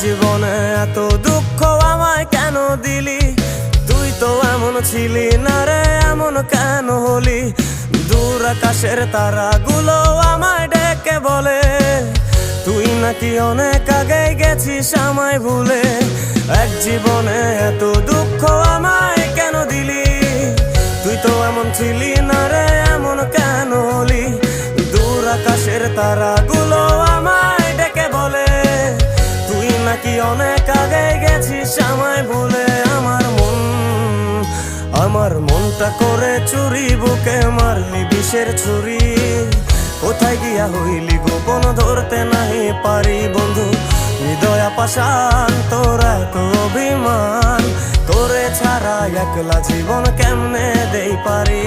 জীবনে এত দুঃখ আমায় কেন দিলি? তুই তো এমন ছিলি না রে, এমন কেন হলি? দূর আকাশের তারাগুলো আমায় ডেকে বলে তুই নাকি অনেক আগে গেছিস আমায় ভুলে। এক জীবনে এত দুঃখ আমায় কেন দিলি? তুই তো এমন ছিলি না রে, এমন কেন হলি? দূর আকাশের তারাগুলো আমায় ডেকে বলে তুই নাকি অনেক আগে গেছিস আমায় ভুলে। আমার মনটা করে চুরি, বুকে মারলি বিষের ছুরি। কোথায় গিয়া হইলি গোপন, ধরতে নাহি পারি বন্ধু। হৃদয় পাষাণ তোর এত অভিমান, তোরে ছাড়া একলা জীবন কেমনে দেই পারি?